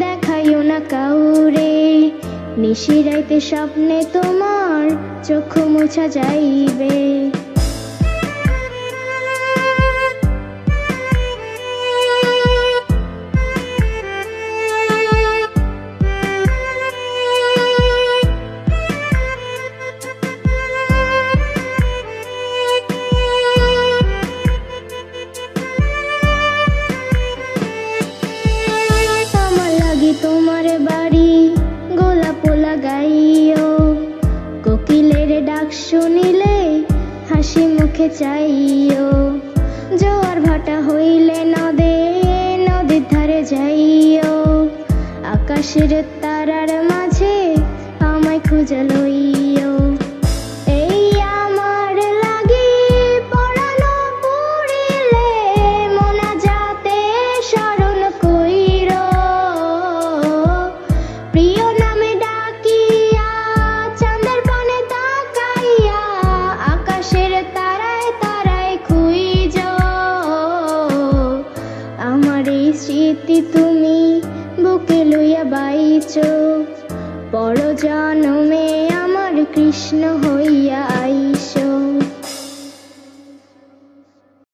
দেখাইও না কাউরে। নিশিরাইতে স্বপ্নে তোমার চক্ষু মুছা যাইবে। তোমার বাড়ি গোলাপ লাগাইও, কোকিলের ডাক শুনিলে হাসি মুখে চাইও। জোয়ার ভাটা হইলে নদে নদীর ধারে যাইও, আকাশের তারার মাঝে আমায় খুঁজে লইও। এই আমার লাগি পরানো পুরিলে মোনাজাতে স্মরণ কইরো। প্রিয় নামে ডাকিয়া চাঁদের পানে তাকাইয়া, আকাশের তারায় তারায় খুঁজো। আমার এই স্মৃতি তুমি বুকে লইয়া বাইচো, পর জনমে আমার কৃষ্ণ হইয়া আইসো।